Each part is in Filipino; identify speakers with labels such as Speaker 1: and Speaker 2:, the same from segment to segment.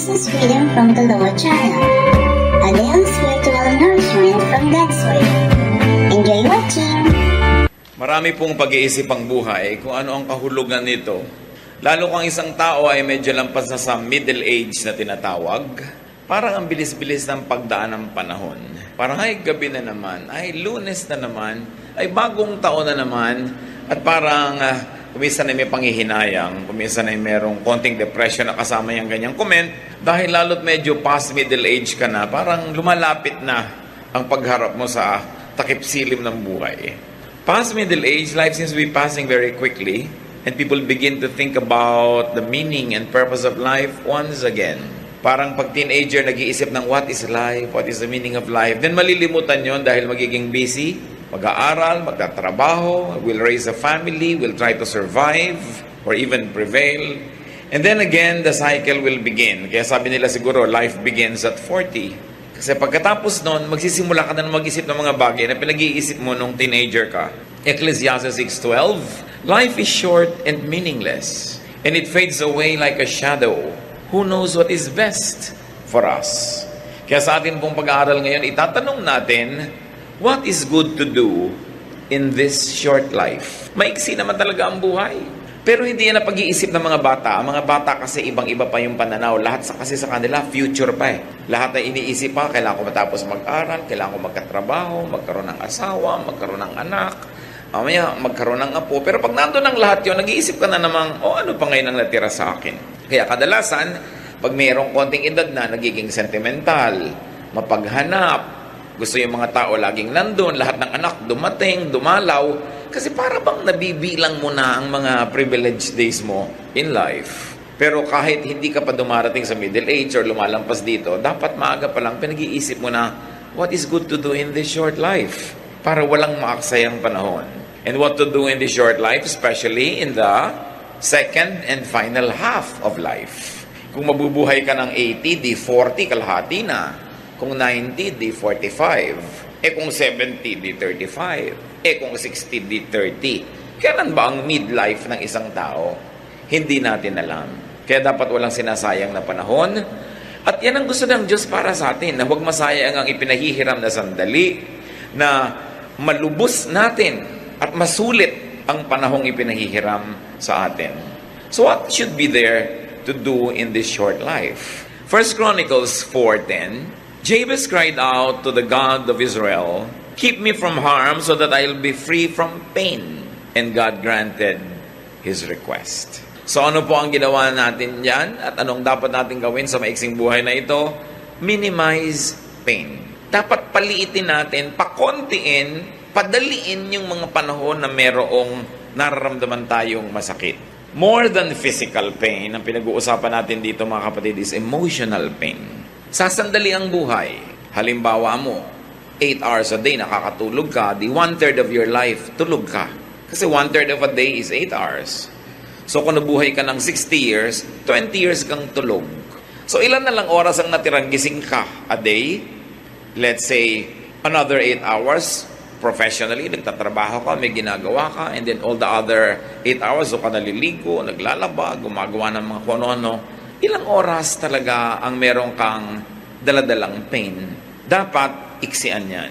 Speaker 1: Business Freedom from the Lord channel, a daily spiritual nourishment from God's Word. Enjoy watching!
Speaker 2: Marami pong pag-iisip ang buhay kung ano ang kahulugan nito. Lalo kung isang tao ay medyo lampas na sa middle age na tinatawag, parang ang bilis-bilis ng pagdaan ng panahon. Parang ay gabi na naman, ay Lunes na naman, ay bagong taon na naman, at parang kuminsan ay may panghihinayang, kuminsan ay merong konting depression na kasama yung ganyang comment, dahil lalo't medyo past middle age ka na, parang lumalapit na ang pagharap mo sa takip-silim ng buhay. Past middle age, life seems to be passing very quickly, and people begin to think about the meaning and purpose of life once again. Parang pag teenager, nag-iisip ng what is life, what is the meaning of life, then malilimutan yon dahil magiging busy, mag-aaral, magtatrabaho, will raise a family, will try to survive, or even prevail. And then again, the cycle will begin. Kaya sabi nila siguro, life begins at 40. Kasi pagkatapos nun, magsisimula ka na mag-isip ng mga bagay na pinag-iisip mo nung teenager ka. Ecclesiastes 6:12, life is short and meaningless, and it fades away like a shadow. Who knows what is best for us? Kaya sa atin pong pag-aaral ngayon, itatanong natin, what is good to do in this short life? Maiksi naman talaga ang buhay. Pero hindi yan ang pag-iisip ng mga bata. Ang mga bata kasi ibang-iba pa yung pananaw. Lahat kasi sa kanila, future pa eh. Lahat ay iniisip pa, kailangan ko matapos mag-aral, kailangan ko magkatrabaho, magkaroon ng asawa, magkaroon ng anak, mamaya magkaroon ng apo. Pero pag nandun ang lahat yun, nag-iisip ka na namang, ano pa ngayon ang natira sa akin? Kaya kadalasan, pag mayroong konting edad na, nagiging sentimental, mapaghanap, gusto yung mga tao laging nandun, lahat ng anak dumating, dumalaw, kasi para bang nabibilang mo na ang mga privileged days mo in life. Pero kahit hindi ka pa dumarating sa middle age or lumalampas dito, dapat maaga pa lang pinag-iisip mo na what is good to do in this short life para walang maaksayang panahon. And what to do in this short life, especially in the second and final half of life. Kung mabubuhay ka ng 80, di 40, kalahati na. Kung 90, di 45. Kung 70, di 35. Kung 60, di 30. Kailan ba ang midlife ng isang tao? Hindi natin alam. Kaya dapat walang sinasayang na panahon. At yan ang gusto ng Diyos para sa atin, na huwag masayang ang ipinahihiram na sandali, na malubos natin at masulit ang panahong ipinahihiram sa atin. So what should be there to do in this short life? 1 Chronicles 4:10, Jabez cried out to the God of Israel, keep me from harm so that I'll be free from pain. And God granted his request. So ano po ang ginawa natin dyan? At anong dapat natin gawin sa maiksing buhay na ito? Minimize pain. Dapat paliitin natin, pakontiin, padaliin yung mga panahon na merong nararamdaman tayong masakit. More than physical pain, ang pinag-uusapan natin dito mga kapatid is emotional pain. Sasandali ang buhay. Halimbawa mo, 8 hours a day nakakatulog ka, di 1/3 of your life tulog ka. Kasi 1/3 of a day is 8 hours. So kung nabuhay ka ng 60 years, 20 years kang tulog. So ilan na lang oras ang natirang gising ka a day? Let's say, another 8 hours professionally, nagtatrabaho ka, may ginagawa ka, and then all the other 8 hours, so ka naliligo, naglalaba, gumagawa ng mga kuno-ano. Ilang oras talaga ang meron kang daladalang pain? Dapat iksian yan.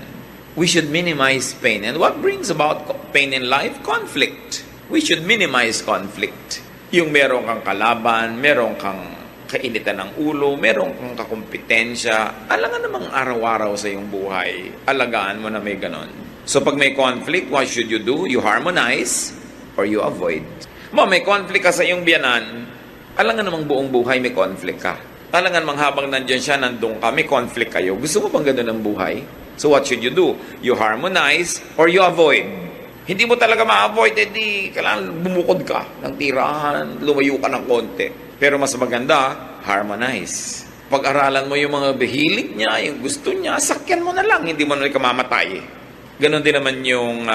Speaker 2: We should minimize pain. And what brings about pain in life? Conflict. We should minimize conflict. Yung meron kang kalaban, meron kang kainitan ng ulo, meron kang kakumpetensya, alangan namang araw-araw sa iyong buhay. Alagaan mo na may ganon. So pag may conflict, what should you do? You harmonize or you avoid. May conflict ka sa iyong biyanan, alangan namang buong buhay may conflict ka. Alangan mang habang nandiyan siya, nandun ka, may conflict kayo. Gusto mo bang gano'n ang buhay? So what should you do? You harmonize or you avoid. Hindi mo talaga ma-avoid, kailangan bumukod ka ng tirahan, lumayo ka ng konti. Pero mas maganda, harmonize. Pag-aralan mo yung mga hilig niya, yung gusto niya, sakyan mo na lang, hindi mo na kamamatay. Ganon din naman yung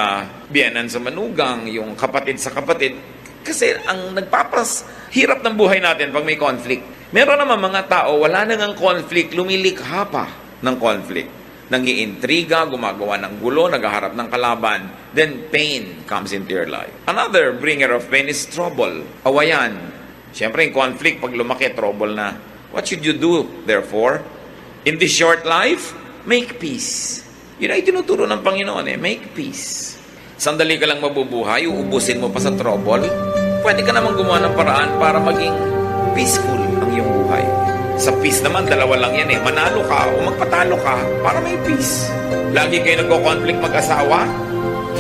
Speaker 2: biyanan sa manugang, yung kapatid sa kapatid. Kasi ang hirap ng buhay natin pag may conflict. Meron naman mga tao, wala nang conflict, lumilikha pa ng conflict. Nangiintriga, gumagawa ng gulo, naghaharap ng kalaban. Then pain comes into your life. Another bringer of pain is trouble, awayan. Siyempre, yung conflict, pag lumaki, trouble na. What should you do, therefore? In this short life, make peace. Yun ay tinuturo ng Panginoon make peace. Sandali ka lang mabubuhay, uubusin mo pa sa trouble, pwede ka naman gumawa ng paraan para maging peaceful ang iyong buhay. Sa peace naman, dalawa lang yan manalo ka o magpatalo ka para may peace. Lagi kayo nagko-conflict mag-asawa,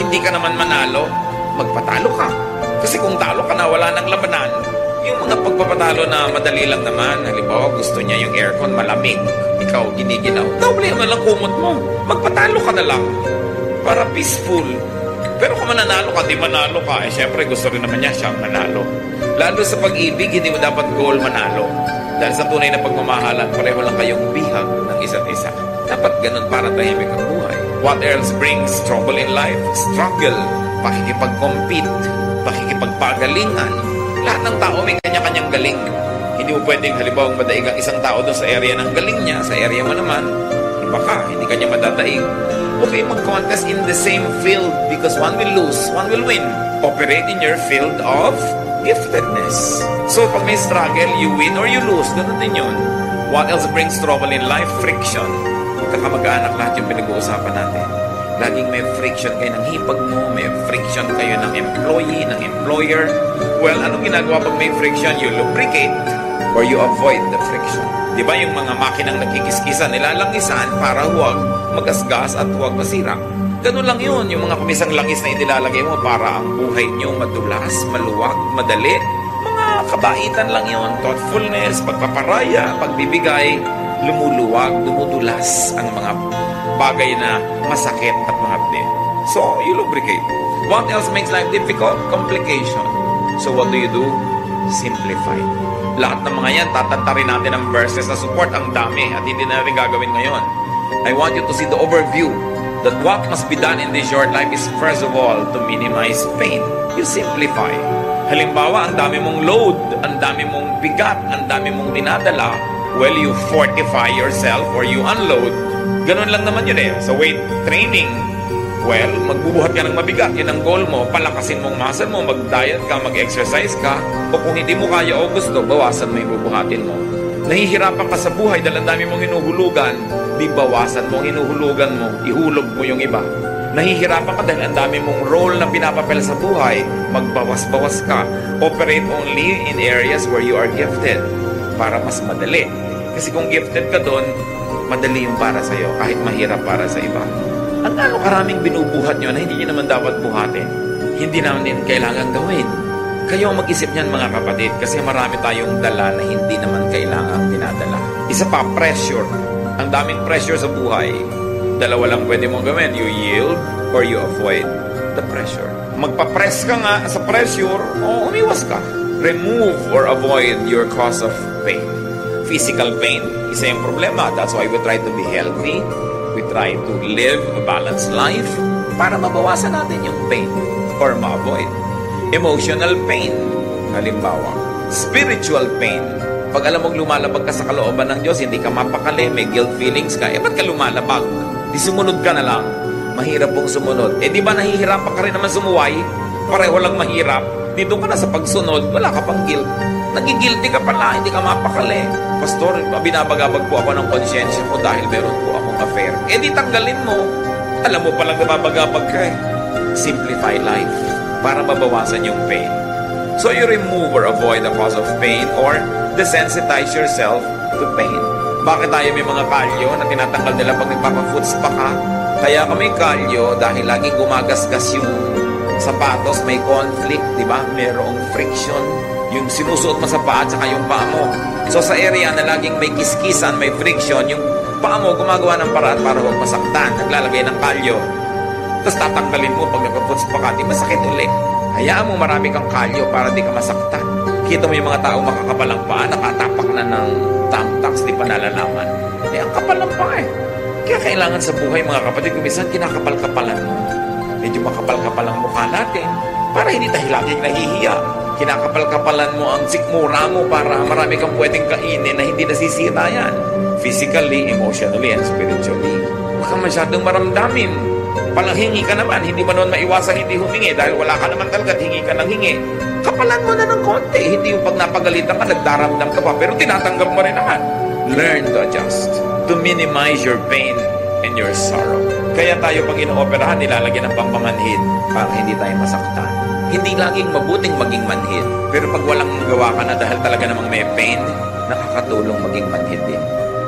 Speaker 2: hindi ka naman manalo, magpatalo ka. Kasi kung talo ka na, wala nang labanan. Yung mga pagpapatalo na madali lang naman, halimbawa gusto niya yung aircon malamig, ikaw giniginaw, doble mo lang kumot mo, magpatalo ka na lang para peaceful. Pero kung mananalo ka, di manalo ka, syempre gusto rin naman niya siyang manalo. Lalo sa pag-ibig, hindi mo dapat goal manalo. Dahil sa tunay na pagmamahalan, pareho lang kayong bihag ng isa't isa. Dapat ganun para tahimik ang buhay. What else brings trouble in life? Struggle, pakikipag-compete, pakikipagpagalingan. Lahat ng tao may kanya-kanyang galing. Hindi mo pwedeng halimbawa madaig ang isang tao doon sa area ng galing niya, sa area mo naman, iba ka, hindi kanya madadaig. Okay, mag-contest in the same field because one will lose, one will win. Operate in your field of giftedness. So, pag may struggle, you win or you lose. Ganun din yun. What else brings trouble in life? Friction. Magkakamag-anak lahat yung pinag-uusapan natin. Laging may friction kayo ng hipag mo, may friction kayo ng employee, ng employer. Well, anong ginagawa pag may friction? You lubricate or you avoid the friction. Di ba yung mga makinang nagkikiskisan, nilalangisan para huwag magasgas at huwag masira. Ganun lang yun, yung mga kumisang langis na inilalagay mo para ang buhay nyo madulas, maluwag, madali. Mga kabaitan lang yun, thoughtfulness, pagpaparaya, pagbibigay, lumuluwag, dumudulas ang mga bagay na masakit at mahapdi. So, you lubricate. What else makes life difficult? Complication. So, what do? Simplify. Lahat ng mga yan, tatantarin natin ang verses na support ang dami at hindi na natin gagawin ngayon. I want you to see the overview that what must be done in this short life is first of all to minimize pain. You simplify. Halimbawa, ang dami mong load, ang dami mong bigat, ang dami mong dinadala, well, you fortify yourself or you unload. Ganun lang naman yun Sa weight training, well, magbubuhat ka ng mabigat. Yan ang goal mo. Palakasin mong muscle mo, mag-diet ka, mag-exercise ka. O kung hindi mo kaya o gusto, bawasan mo yung bubuhatin mo. Nahihirapan ka sa buhay dahil ang dami mong hinuhulugan, di bawasan mo ang hinuhulugan mo, ihulog mo yung iba. Nahihirapan ka dahil ang dami mong role na pinapapel sa buhay, magbawas-bawas ka. Operate only in areas where you are gifted para mas madali. Kasi kung gifted ka doon, madali yung para sa'yo, kahit mahirap para sa iba. Ang karaming binubuhat nyo na hindi nyo naman dapat buhatin, hindi naman din kailangan gawin. Kayo mag-isip niyan mga kapatid, kasi marami tayong dala na hindi naman kailangan dinadala. Isa pa, pressure. Ang daming pressure sa buhay. Dalawa lang pwede mong gawin. You yield or you avoid the pressure. Magpa-press ka nga sa pressure o umiwas ka. Remove or avoid your cause of pain. Physical pain, isa yung problema. That's why we try to be healthy. We try to live a balanced life para mabawasan natin yung pain or ma-avoid. Emotional pain, halimbawa. Spiritual pain. Pag alam mong lumalabag ka sa kalooban ng Diyos, hindi ka mapakali, may guilt feelings ka, ba't ka lumalabag? Di sumunod ka na lang. Mahirap pong sumunod. Di ba nahihirapan ka rin naman sumuway? Pareho lang mahirap. Dito ka na sa pagsunod, wala ka pang guilt. Nagigilty ka pala, hindi ka mapakali. Pastor, binabagabag po ako ng konsyensya ko dahil meron po akong affair. Di tanggalin mo. Alam mo palang nababagabag ka Simplify life para mabawasan yung pain. So you remove or avoid the cause of pain or desensitize yourself to pain. Bakit tayo may mga kalyo na tinatanggal nila pag nagpapa-foot spa ka? Kaya kami kalyo dahil laging gumagasgas yung sapatos, may conflict, di ba? Merong friction. Yung sinusuot mo sa paa at saka yung paa mo. So sa area na laging may kiskisan, may friction, yung paa mo gumagawa ng paraan para huwag masaktan. Naglalagay ng kalyo. Tapos tatanggalin mo pag nagpa-foot spa ka, di masakit ulit. Hayaan mo marami kang kalyo para di ka masaktan. Kita mo yung mga tao makakapalang paa, nakatapak na ng thumbtacks, di pa nalalaman. Ang kapal ng paa Kaya kailangan sa buhay mga kapatid, kung minsan kinakapal-kapalan mo. Medyo makapal-kapal ang mukha natin para hindi tayo laging nahihiya. Kinakapal-kapalan mo ang sikmura mo para marami kang pwedeng kainin na hindi nasisira yan. Physically, emotionally, and spiritually. Huwag kang masyadong maramdamin. Palanghingi ka naman, hindi mo naman maiwasan hindi humingi dahil wala ka naman talaga at hingi ka ng hingi. Kapalan mo na ng konti, hindi yung pag napagalitan ka, nagdaramdam ka pa, pero tinatanggap mo rin naman. Learn to adjust, to minimize your pain and your sorrow. Kaya tayo pag inooperahan, nilalagyan ng pampamanhid para hindi tayo masaktan. Hindi laging mabuting maging manhid, pero pag walang gawa ka na dahil talaga namang may pain, nakakatulong maging manhid din.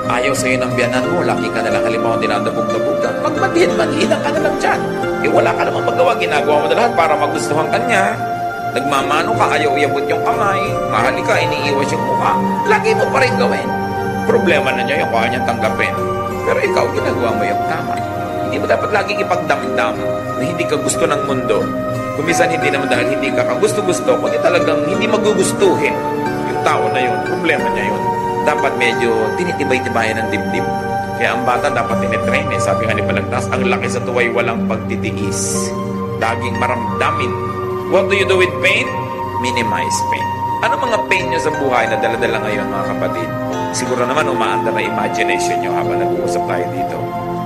Speaker 2: Ayaw sa'yo ng biyanan mo, laki ka nalang halimbawa dinadabog-dabog ka. Magmanhid ka na lang dyan. Wala ka namang magawa, ginagawa mo na lahat para magustuhan ka niya. Nagmamano ka, ayaw iabot yung kamay, mahali ka, iniiwas yung mukha. Lagi mo pa rin gawin. Problema na niya yung kaya niyang tanggapin. Pero ikaw, ginagawa mo yung tama. Hindi mo dapat laging ipagdamdam na hindi ka gusto ng mundo. Kumisan hindi naman dahil hindi ka gusto-gusto, kundi talagang hindi magugustuhin yung tao na yun. Problema niya yun. Dapat medyo tinitibay-tibayan ng dibdib. Kaya ang bata dapat tinitrain eh. Sabi nga ni Balagtas, ang laki sa tuway walang pagtitiis. Laging maramdamin. What do you do with pain? Minimize pain. Ano mga pain nyo sa buhay na dala-dala ngayon mga kapatid? Siguro naman umaandar na imagination nyo habang nag-uusap tayo dito.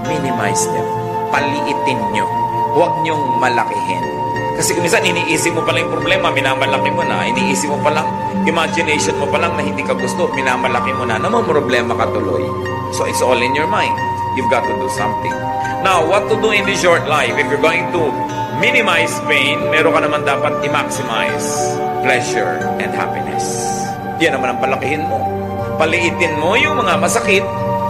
Speaker 2: Minimize them. Paliitin nyo. Huwag nyong malakihin. Kasi kung minsan iniisip mo pala yung problema, minamalaki mo na. Iniisip mo palang, imagination mo palang na hindi ka gusto, minamalaki mo na. Naman problema ka tuloy. So it's all in your mind. You've got to do something. Now, what to do in this short life? If you're going to minimize pain, meron ka naman dapat i-maximize pleasure and happiness. Yan naman ang palakihin mo. Paliitin mo yung mga masakit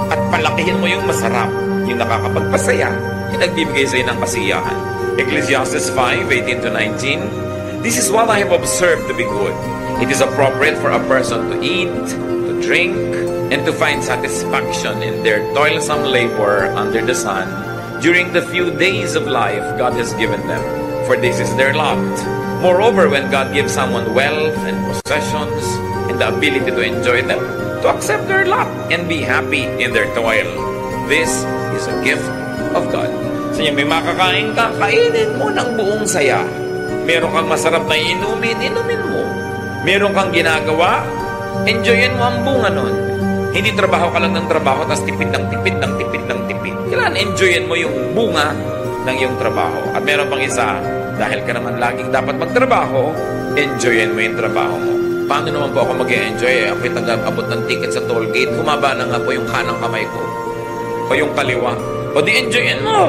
Speaker 2: at palakihin mo yung masarap. Yung nakakapagpasaya, yung nagbibigay sa'yo ng kasiyahan. Ecclesiastes 5:18-19. This is what I have observed to be good. It is appropriate for a person to eat, to drink, and to find satisfaction in their toilsome labor under the sun during the few days of life God has given them, for this is their lot. Moreover, when God gives someone wealth and possessions and the ability to enjoy them, to accept their lot and be happy in their toil, this is a gift of God. So may makakain ka, kainin mo ng buong saya. Meron kang masarap na inumin mo. Meron kang ginagawa, enjoyin mo ang bunga nun. Hindi trabaho ka lang ng trabaho, tapos tipid ng tipid. Kailangan enjoyin mo yung bunga ng iyong trabaho. At meron pang isa, dahil ka naman laging dapat magtrabaho, enjoyin mo yung trabaho mo. Paano naman po ako mag-enjoy? Ako'y tagabot ng ticket sa toll gate, humaba na nga po yung kanang kamay ko. O yung kaliwa. O di enjoyin mo.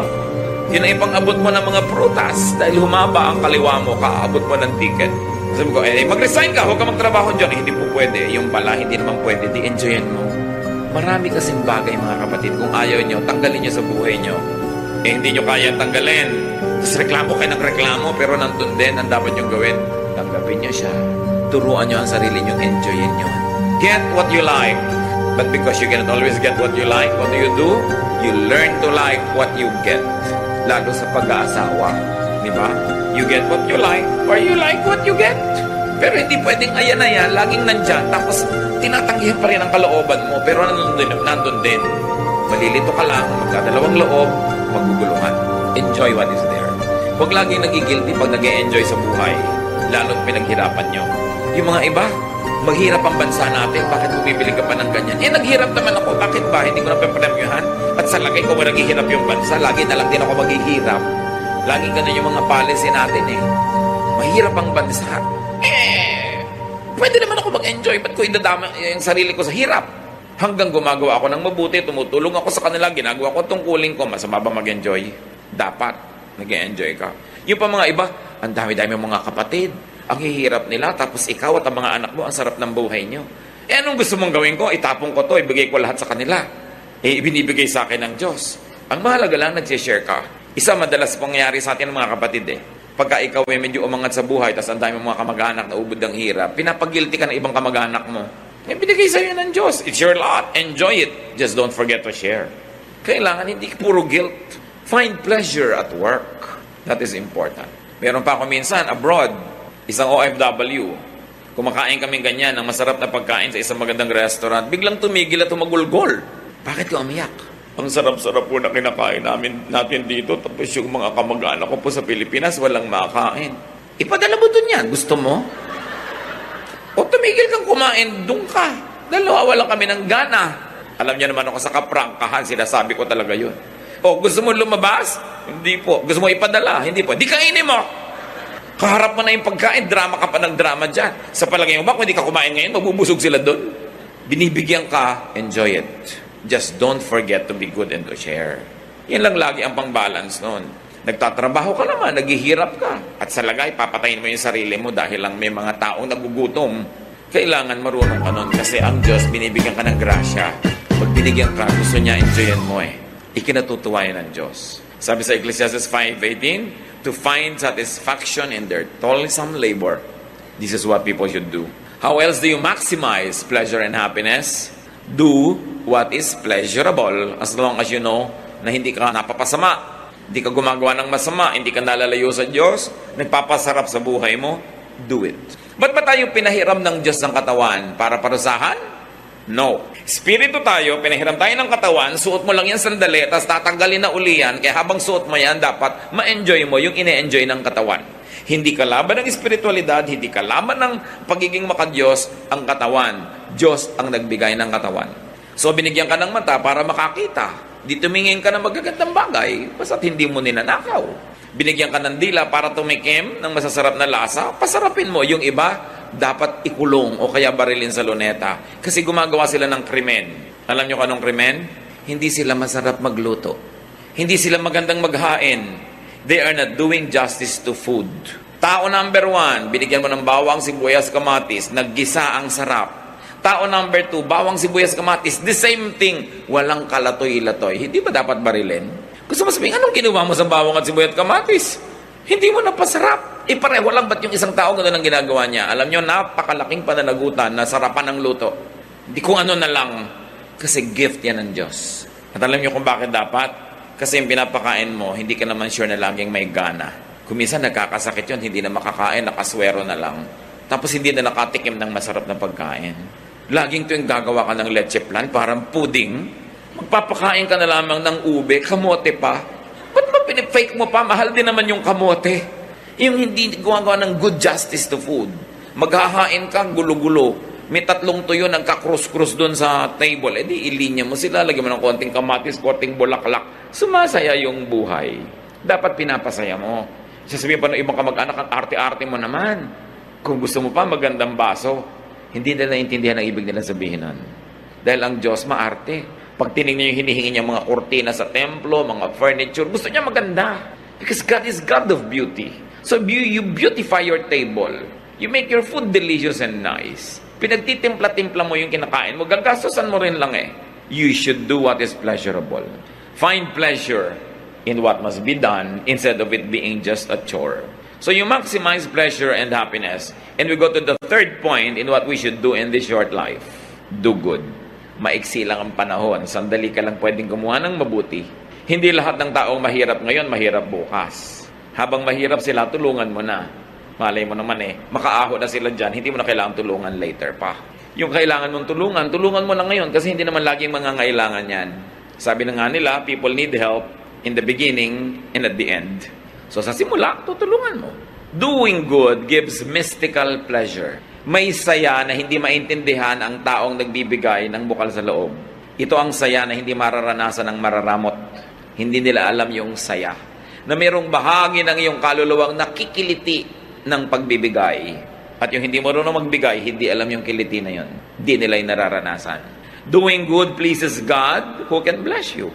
Speaker 2: Yun ay pang-abot mo ng mga prutas dahil humaba ang kaliwa mo, kaabot mo ng ticket. Sabi ko, mag-resign ka, huwag ka magtrabaho dyan. Hindi po pwede. Yung pala, hindi naman pwede. Di enjoyin mo. Marami kasing bagay mga kapatid. Kung ayaw nyo, tanggalin nyo sa buhay nyo. Hindi nyo kaya tanggalin. Tapos reklamo kayo ng reklamo, pero nandun din ang dapat nyo gawin. Tanggapin nyo siya. Turuan nyo ang sarili nyo, enjoyin nyo. Get what you like. But because you cannot always get what you like, what do? You learn to like what you get. Lalo sa pag-aasawa. Di ba? You get what you like or you like what you get. Pero hindi pwedeng ayan-ayan, laging nandyan, tapos tinatanggihan pa rin ang kalooban mo, pero nandun din. Malilito ka lang, magkadalawang loob, maguguluhan. Enjoy what is there. Huwag laging nagigilty pag nag-e-enjoy sa buhay, lalo't pinaghirapan nyo. Yung mga iba, maghirap ang bansa natin, bakit bumibili ka pa ng ganyan? Naghirap naman ako, bakit ba? Hindi ko na papremyohan. At sa lagay ko ba naghihirap yung bansa, lagi na lang din ako maghihirap. Laging ganun yung mga policy natin Mahirap ang bansa. Pwede naman ako mag-enjoy, ba't ko idadama yung sarili ko sa hirap? Hanggang gumagawa ako ng mabuti, tumutulong ako sa kanila, ginagawa ko tungkulin ko, masama ba mag-enjoy? Dapat, nag-enjoy ka. Yung pa mga iba, ang dami-dami mga kapatid, ang hihirap nila, tapos ikaw at ang mga anak mo, ang sarap ng buhay nyo. Anong gusto mong gawin ko? Itapon ko to, ibigay ko lahat sa kanila. Ibinibigay sa akin ng Diyos. Ang mahalaga lang, nag-share ka. Isa madalas pangyayari sa atin ng mga kapatid Pagka ikaw ay medyo umangat sa buhay, tapos ang dami mga kamag-anak na ubod ng hirap, pinapagilty ka ng ibang kamag-anak mo. Binigay sa'yo ng Diyos. It's your lot. Enjoy it. Just don't forget to share. Kailangan hindi puro guilt. Find pleasure at work. That is important. Meron pa ako minsan, abroad, isang OFW, kumakain kami ganyan ng masarap na pagkain sa isang magandang restaurant, biglang tumigil at tumagulgol. Bakit ka umiyak? Ang sarap-sarap po na kinakain natin dito, tapos yung mga kamag-anak ko po sa Pilipinas, walang makain. Ipadala mo dun yan. Gusto mo? O tumigil kang kumain, dun ka. Dahil nawawalan kami ng gana. Alam niyo naman ako sa kaprangkahan, sinasabi ko talaga yun. O, gusto mo lumabas? Hindi po. Gusto mo ipadala? Hindi po. Di kainin mo. Kaharap mo na yung pagkain, drama ka pa ng drama dyan. Sa palagay mo ba, kung hindi ka kumain ngayon, mabubusog sila doon? Binibigyan ka, enjoy it. Just don't forget to be good and to share. Yan lang lagi ang pang-balance noon. Nagtatrabaho ka naman, naghihirap ka. At sa lagay, papatayin mo yung sarili mo dahil lang may mga taong nagugutom. Kailangan marunong ka nun kasi ang Diyos, binibigyan ka ng grasya. Pag binigyan ka, gusto niya, enjoyin mo eh. Ikinatutuwa yan ng Diyos. Sabi sa Ecclesiastes 5:18, to find satisfaction in their toilsome labor. This is what people should do. How else do you maximize pleasure and happiness? Do what is pleasurable as long as you know na hindi ka napapasama, hindi ka gumagawa ng masama, hindi ka nalalayo sa Diyos, nagpapasarap sa buhay mo, do it. Ba't ba tayo pinahiram ng Diyos ng katawan? Para parusahan? No. Espiritu tayo, pinahiram tayo ng katawan, suot mo lang yan sandali, tapos tatanggalin na uli yan, kaya habang suot mo yan, dapat ma-enjoy mo yung ine-enjoy ng katawan. Hindi kalaban ng espiritualidad, hindi kalaban ng pagiging makadiyos ang katawan. Diyos ang nagbigay ng katawan. So, binigyan ka ng mata para makakita. Di tumingin ka ng magagandang bagay, basta't hindi mo ninanakaw. Binigyan ka ng dila para tumikim ng masasarap na lasa, pasarapin mo. Yung iba, dapat ikulong o kaya barilin sa luneta. Kasi gumagawa sila ng krimen. Alam nyo anong krimen? Hindi sila masarap magluto. Hindi sila magandang maghain. They are not doing justice to food. Tao number 1, binigyan mo ng bawang, sibuyas, kamatis, naggisa ang sarap. Tao number 2, bawang, sibuyas, kamatis, the same thing, walang kalatoy-latoy. Hindi ba dapat barilin? Gusto mo sabihin, anong ginawa mo sa bawang at sibuyas at kamatis? Hindi mo napasarap. Pareho lang ba't yung isang tao gano'n ang ginagawa niya? Alam nyo, napakalaking pananagutan na sarapan ng luto. Hindi kung ano na lang. Kasi gift yan ng Diyos. At alam nyo kung bakit dapat? Kasi yung pinapakain mo, hindi ka naman sure na laging may gana. Kuminsan nagkakasakit yun, hindi na makakain, nakaswero na lang. Tapos hindi na nakatikim ng masarap na pagkain. Laging tuwing gagawa ka ng leche plan, parang pudding, magpapakain ka na lamang ng ube, kamote pa. Ba't ba pinipake mo pa? Mahal din naman yung kamote. Yung hindi gumagawa ng good justice to food. Maghahain ka, gulo-gulo. May 3 tuyo, nagka-cross-cross doon sa table. Eh di, ilinya mo sila, lagyan mo ng konting kamatis, konting bulaklak. Sumasaya yung buhay. Dapat pinapasaya mo. Sasabihin pa ng ibang kamag-anak, ang arte-arte mo naman. Kung gusto mo pa, magandang baso. Hindi nila naintindihan ang ibig nila sabihin nun. Dahil ang Diyos maarte. Pag tinignan yung hinihingi niya mga kurtina sa templo, mga furniture, gusto niya maganda. Because God is God of beauty. So you beautify your table. You make your food delicious and nice. Pinagtitimpla-timpla mo yung kinakain mo, gagastosan mo rin lang eh. You should do what is pleasurable. Find pleasure in what must be done instead of it being just a chore. So you maximize pleasure and happiness. And we go to the third point in what we should do in this short life. Do good. Maiksi lang ang panahon. Sandali ka lang pwedeng gumawa ng mabuti. Hindi lahat ng taong mahirap ngayon, mahirap bukas. Habang mahirap sila, tulungan mo na. Malay mo naman eh, makaaho na sila dyan, hindi mo na kailangan tulungan later pa. Yung kailangan mong tulungan, tulungan mo lang ngayon kasi hindi naman laging mangangailangan yan. Sabi na nga nila, people need help in the beginning and at the end. So sa simula, tutulungan mo. Doing good gives mystical pleasure. May saya na hindi maintindihan ang taong nagbibigay ng bukal sa loob. Ito ang saya na hindi mararanasan ng mararamot. Hindi nila alam yung saya. Na mayroong bahagi ng iyong kaluluwang nakikiliti ng pagbibigay. At yung hindi marunong magbigay, hindi alam yung kiliti na yun. Hindi nila yung nararanasan. Doing good pleases God who can bless you.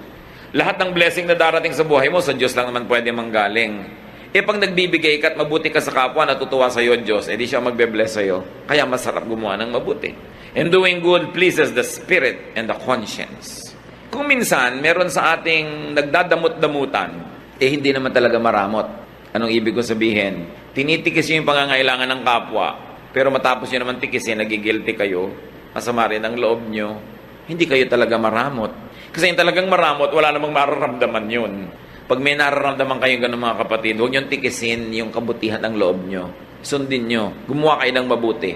Speaker 2: Lahat ng blessing na darating sa buhay mo, sa Diyos lang naman pwede manggaling. E pag nagbibigay ka at mabuti ka sa kapwa, natutuwa sa iyo Diyos, edi siya magbe-bless sa iyo. Kaya masarap gumawa ng mabuti. And doing good pleases the spirit and the conscience. Kung minsan, meron sa ating nagdadamot-damutan, hindi naman talaga maramot. Anong ibig ko sabihin? Tinitikis yung pangangailangan ng kapwa, pero matapos nyo naman tikisin, nagigilty kayo, masama rin ang loob nyo, hindi kayo talaga maramot. Kasi yung talagang maramot, wala namang mararamdaman yun. Pag may nararamdaman kayong ganun mga kapatid, huwag nyo tikisin yung kabutihan ng loob nyo. Sundin nyo, gumawa kayo ng mabuti.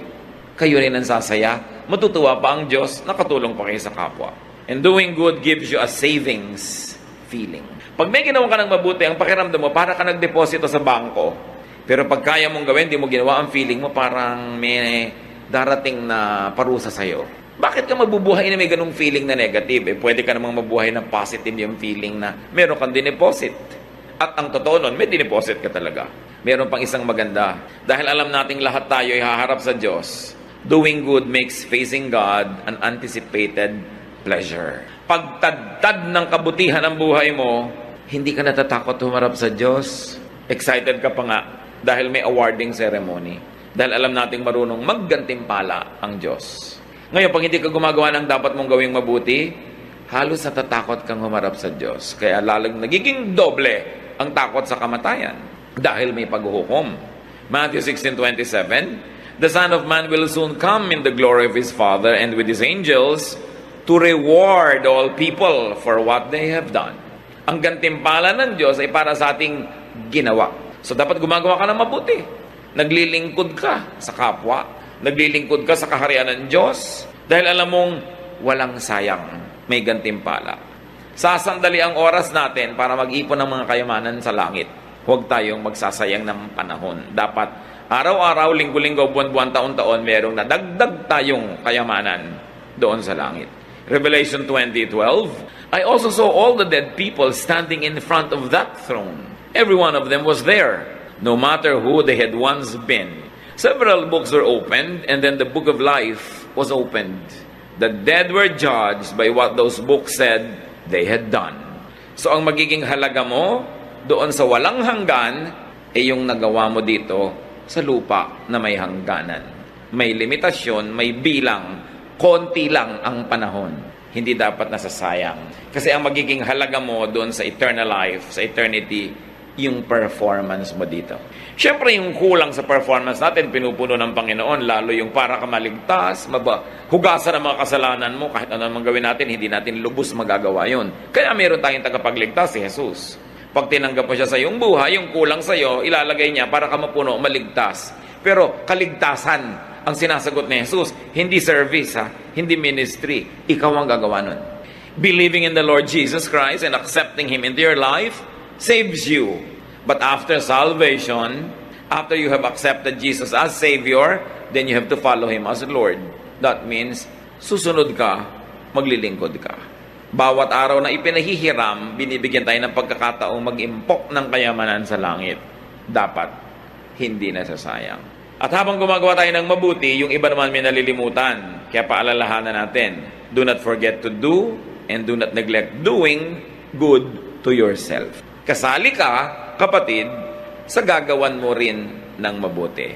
Speaker 2: Kayo rin ang sasaya, matutuwa pa ang Diyos, nakatulong pa kayo sa kapwa. And doing good gives you a savings feeling. Pag may ginawa ka ng mabuti, ang pakiramdam mo, para ka nagdeposito sa bangko. Pero pag kaya mong gawin, di mo ginawa, ang feeling mo parang may darating na parusa sa'yo. Bakit ka mabubuhay na may ganung feeling na negative? Pwede ka namang mabuhay na positive yung feeling na meron kang dineposit. At ang totoo nun, may dineposit ka talaga. Meron pang isang maganda. Dahil alam nating lahat tayo ay haharap sa Diyos, doing good makes facing God an anticipated pleasure. Pagtadtad ng kabutihan ng buhay mo, hindi ka natatakot humarap sa Diyos. Excited ka pa nga dahil may awarding ceremony. Dahil alam nating marunong maggantimpala ang Diyos. Ngayon, pag hindi ka gumagawa ng dapat mong gawing mabuti, halos natatakot kang humarap sa Diyos. Kaya lalong nagiging doble ang takot sa kamatayan dahil may paghuhukom. Matthew 16:27, the Son of Man will soon come in the glory of His Father and with His angels to reward all people for what they have done. Ang gantimpala ng Diyos ay para sa ating ginawa. So dapat gumagawa ka ng mabuti. Naglilingkod ka sa kapwa. Naglilingkod ka sa kaharian ng Diyos. Dahil alam mong walang sayang. May gantimpala. Sasandali ang oras natin para mag-ipon ng mga kayamanan sa langit. Huwag tayong magsasayang ng panahon. Dapat araw-araw, linggo-linggo, buwan-buwan, taon-taon, merong nadagdag tayong kayamanan doon sa langit. Revelation 20:12, I also saw all the dead people standing in front of that throne. Every one of them was there, no matter who they had once been. Several books were opened, and then the book of life was opened. The dead were judged by what those books said they had done. So ang magiging halaga mo doon sa walang hanggan ay yung nagawa mo dito sa lupa na may hangganan. May limitasyon, may bilang, konti lang ang panahon. Hindi dapat nasasayang. Kasi ang magiging halaga mo doon sa eternal life, sa eternity, yung performance mo dito. Siyempre, yung kulang sa performance natin, pinupuno ng Panginoon, lalo yung para ka maligtas, hugasan ang mga kasalanan mo, kahit ano naman gawin natin, hindi natin lubos magagawa yun. Kaya meron tayong tagapagligtas, si Jesus. Pag tinanggap mo siya sa iyong buhay, yung kulang sa iyo, ilalagay niya para ka mapuno, maligtas. Pero kaligtasan ang sinasagot ni Jesus, hindi service, hindi ministry. Ikaw ang gagawa nun. Believing in the Lord Jesus Christ and accepting Him into your life saves you. But after salvation, after you have accepted Jesus as Savior, then you have to follow Him as Lord. That means, susunod ka, maglilingkod ka. Bawat araw na ipinahihiram, binibigyan tayo ng pagkakataong mag-impok ng kayamanan sa langit. Dapat, hindi nasasayang. At habang gumagawa tayo ng mabuti, yung iba naman may nalilimutan. Kaya paalalahanan natin, do not forget to do and do not neglect doing good to yourself. Kasali ka, kapatid, sa gagawan mo rin ng mabuti.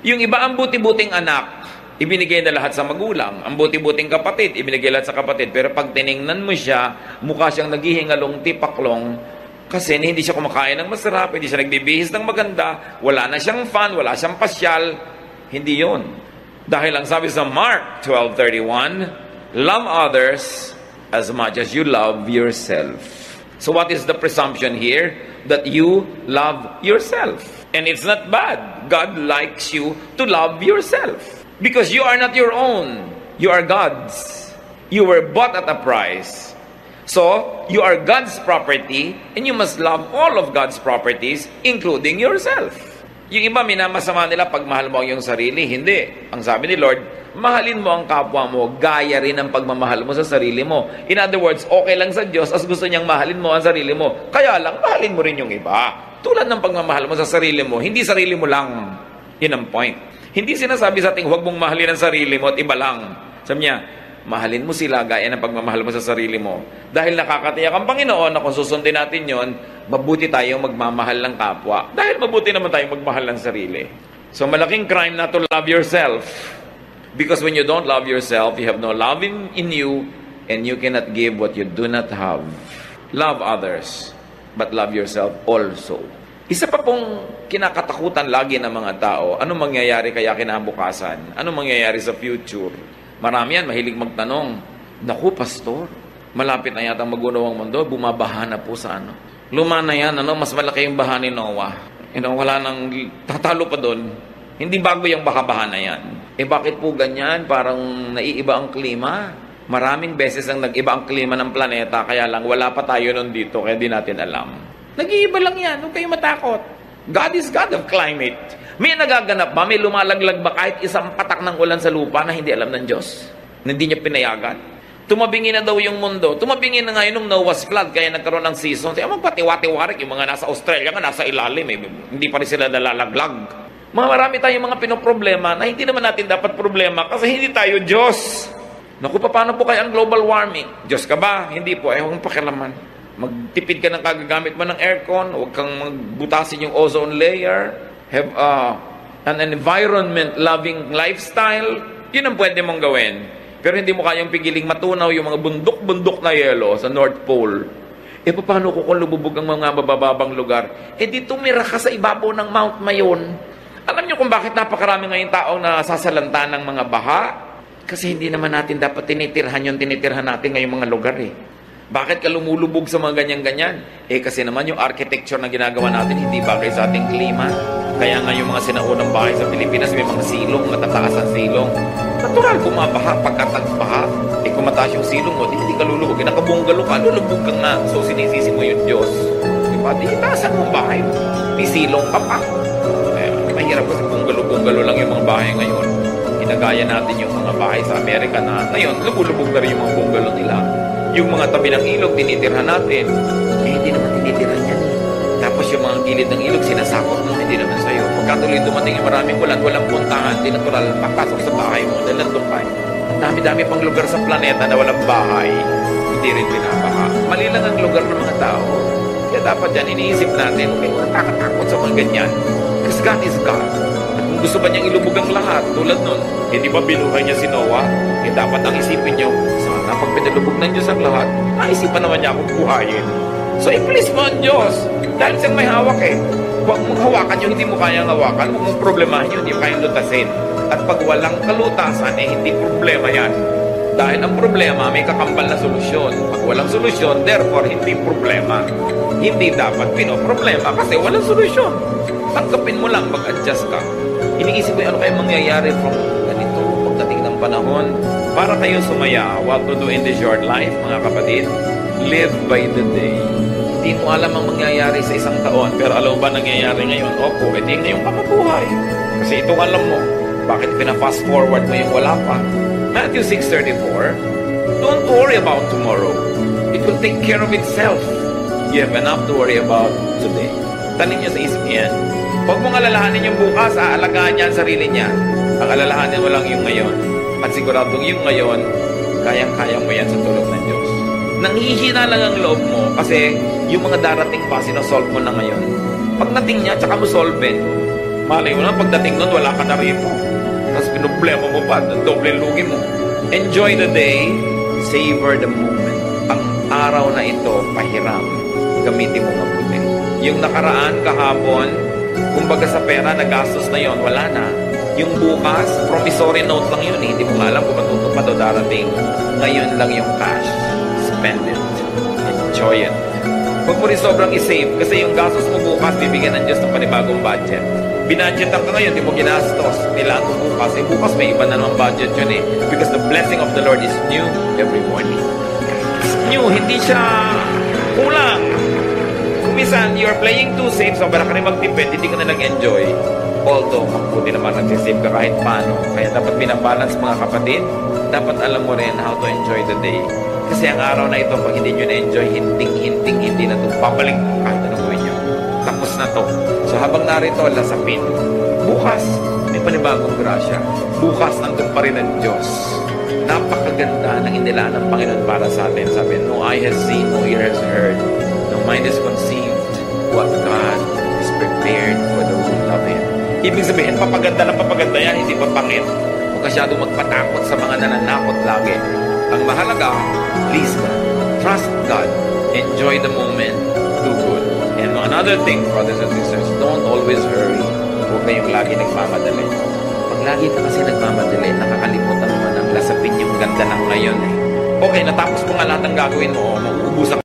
Speaker 2: Yung iba ang buti-buting anak, ibinigay na lahat sa magulang. Ang buti-buting kapatid, ibinigay lahat sa kapatid. Pero pag tiningnan mo siya, mukha siyang naghihingalong tipaklong kasi hindi siya kumakain ng masarap, hindi siya nagbibihis ng maganda, wala na siyang fun, wala siyang pasyal. Hindi yun. Dahil ang sabi sa Mark 12:31, love others as much as you love yourself. So what is the presumption here? That you love yourself. And it's not bad. God likes you to love yourself. Because you are not your own. You are God's. You were bought at a price. So, you are God's property and you must love all of God's properties, including yourself. Yung iba, minamasama nila pag mahal mo ang iyong sarili. Hindi. Ang sabi ni Lord, mahalin mo ang kapwa mo, gaya rin ang pagmamahal mo sa sarili mo. In other words, okay lang sa Diyos as gusto niyang mahalin mo ang sarili mo. Kaya lang, mahalin mo rin yung iba. Tulad ng pagmamahal mo sa sarili mo, hindi sarili mo lang. Yun ang point. Hindi sinasabi sa ating huwag mong mahalin ang sarili mo at iba lang. Sabi niya, mahalin mo sila gaya ng pagmamahal mo sa sarili mo. Dahil nakakatiyak ang Panginoon na kung susundin natin yon, mabuti tayong magmamahal ng kapwa. Dahil mabuti naman tayong magmahal ng sarili. So malaking crime na to love yourself. Because when you don't love yourself, you have no love in you, and you cannot give what you do not have. Love others, but love yourself also. Isa pa pong kinakatakutan lagi ng mga tao, anong mangyayari kaya kinabukasan? Anong mangyayari sa future? Marami yan, mahilig magtanong, naku, pastor, malapit na yata magunawang mundo, bumabaha na po sa ano. Luma na yan, mas malaki yung baha ni Noah. Wala nang tatalo pa doon. Hindi bago yung baha na yan. Bakit po ganyan? Parang naiiba ang klima. Maraming beses ang nag-iba ang klima ng planeta, kaya lang wala pa tayo nun dito, kaya di natin alam. Nag-iiba lang yan, huwag kayong matakot. God is God of climate. May nagaganap ba? May lumalaglag ba kahit isang patak ng ulan sa lupa na hindi alam ng Diyos? na hindi niya pinayagan. Tumabingi na daw yung mundo. Tumabingi na ngayon nung Noah's flood, kaya nagkaroon ng season. Kaya magpatiwati-warik yung mga nasa Australia nga, nasa ilalim. Hindi pa rin sila nalalaglag. Marami tayong mga pinoproblema na hindi naman natin dapat problema kasi hindi tayo Diyos. Naku, paano po kaya ang global warming? Diyos ka ba? Hindi po. Huwag pakialaman. Magtipid ka ng kagagamit mo ng aircon. Huwag kang magbutasin yung ozone layer. Have an environment-loving lifestyle. Yun ang pwede mong gawin. Pero hindi mo kayang pigiling matunaw yung mga bundok-bundok na yelo sa North Pole. Paano kung lumubog ang mga mabababang lugar? Di tumira ka sa ibabaw ng Mount Mayon. Alam niyo kung bakit napakarami ngayong taong nasasalanta ng mga baha? Kasi hindi naman natin dapat tinitirhan yung tinitirhan natin ngayong mga lugar Bakit ka lumulubog sa mga ganyan-ganyan? Kasi naman yung architecture na ginagawa natin hindi bagay sa ating klima. Kaya nga yung mga sinaunang bahay sa Pilipinas may mga silong, matataas ang silong. Natural, bumabaha, pagkatagbaha. Kung mataas yung silong mo, hindi ka lulubog. Nakabunggalo ka, lulubog kang na. So sinisisi mo yung Diyos. Diba? Itaasan mo ang bahay mo. May silong ka pa. Mahirap kasi bunggalo-bunggalo lang yung mga bahay ngayon. Ginagaya natin yung mga bahay sa Amerika na ngayon, lubog-lubog na rin yung mga bunggalo nila. Yung mga tabi ng ilog, tinitirhan natin. Hindi naman tinitirhan yan Tapos yung mga gilid ng ilog, sinasakot mo, hindi naman sa'yo. Pagkatuloy dumating yung maraming ulan, walang puntahan, di natural, papasok sa bahay mo, dahil nandun ka. Dami-dami pang lugar sa planeta na walang bahay, hindi rin binabaha. Mali lang ang lugar ng mga tao. Kaya dapat yan, iniisip natin, okay, nakakatakot sa mga ganyan. Because God is God. At kung gusto ba niyang ilubog ang lahat, tulad nun, hindi ba binuhay niya si Noah? Dapat ang isipin niyo, sana pag pinalubog ng Diyos ang lahat, naisipan naman niya akong buhayin. So, i-please mo ang Diyos. Dahil siyang may hawak Huwag mong hawakan yung hindi mo kayang hawakan. Huwag mong problemahin yun, hindi mo kayang lutasin. At pag walang kalutasan, hindi problema yan. Dahil ang problema, may kakambal na solusyon. Pag walang solusyon, therefore, hindi problema. Hindi dapat pinoproblema kasi walang solusyon. Tanggapin mo lang, mag-adjust ka. Iniisip mo ano kayo mangyayari from ganito, pagdating ng panahon, para kayo sumaya. What to do in this short life, mga kapatid? Live by the day. Hindi mo alam ang mangyayari sa isang taon, pero alam mo ba nangyayari ngayon? Opo, ito yung ngayong kamabuhay. Kasi itong alam mo, bakit pina-fast forward mo yung wala pa? Matthew 6:34, don't worry about tomorrow. It will take care of itself. You have enough to worry about today. Tanin niyo sa isip niya yan. Huwag mong alalahanin yung bukas, aalagaan niya ang sarili niya. Ang alalahanin mo lang yung ngayon. At siguradong yung ngayon, kayang-kaya mo yan sa tulong ng Diyos. Nanghihina lang ang loob mo kasi yung mga darating pa, sinosolve mo na ngayon. Pagdating niya, tsaka mo solve. Malay mo na, pagdating nun, wala ka na rito. Tapos pinoblema mo pa, doble lugi mo. Enjoy the day, savor the moment. Ang araw na ito, pahiram. Gamitin mo mabuti. Yung nakaraan, kahapon, kumbaga sa pera, nagastos na yon, wala na. Yung bukas, promissory note lang yun. Hindi mo alam kung matutupad o darating. Ngayon lang yung cash. Spend it. Enjoy it. Huwag mo rin sobrang isave kasi yung gastos mo bukas, bibigyan ng Diyos ng panibagong budget. Binadgetan ka ngayon, di mo ginastos. Kailangan mo bukas. Bukas may iba na naman budget yun Because the blessing of the Lord is new every morning. It's new. Hindi siya kulang. Kung minsan, you're playing too safe, sobra ka rin magtipid, hindi ka na nag-enjoy. Although, mabuti naman nagsisave ka kahit paano. Kaya dapat binabalance mga kapatid. Dapat alam mo rin how to enjoy the day. Kasi ang araw na ito, pag hindi nyo na-enjoy, hindi na ito. Babalik kahit anong gawin nyo. Tapos na to. So habang narito, lasapin. Bukas, may panibagong grasya. Bukas, nandun pa rin ang Diyos. Napakaganda ng inilaan ng Panginoon para sa atin. Sabi, no eye has seen, no ear has heard, no mind has conceived what God has prepared for those who love Him. Ibig sabihin, papaganda yan, hindi papangit. Huwag masyado magpatakot sa mga nananakot lagi. Ang mahalaga, please God. Trust God. Enjoy the moment. Do good. And another thing, brothers and sisters, don't always hurry. Huwag kayong lagi nagmamadali. Pag lagi ka kasi nagmamadali, nakakalimutan mo ng lasapin yung ganda ng ngayon Okay, natapos mo nga lahat ng gagawin mo, mauubusan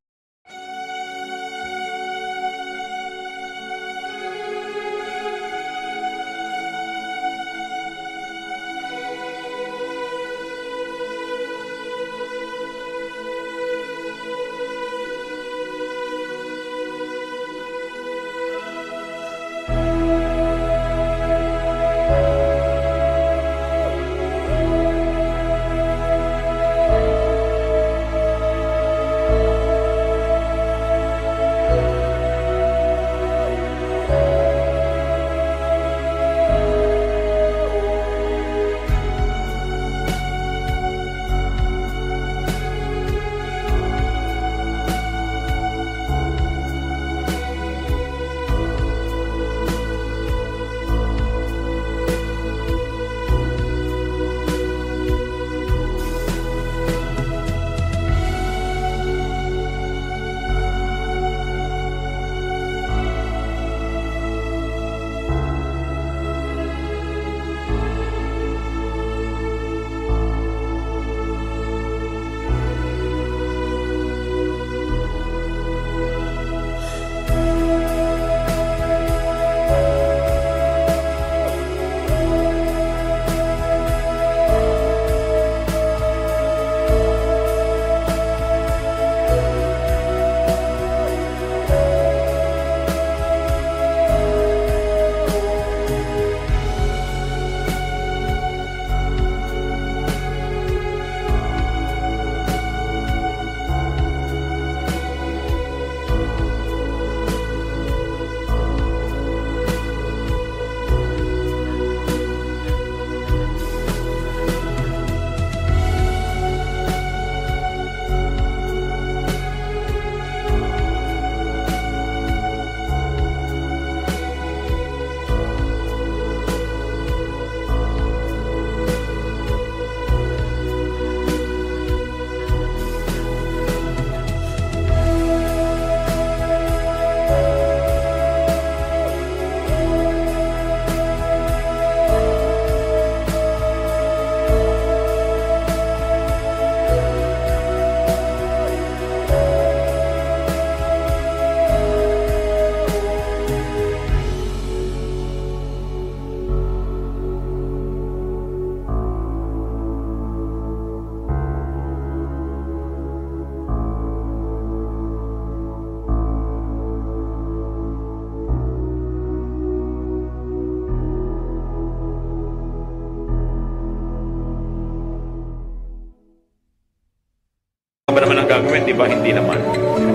Speaker 2: ba naman ang gagawin? Di ba? Hindi naman.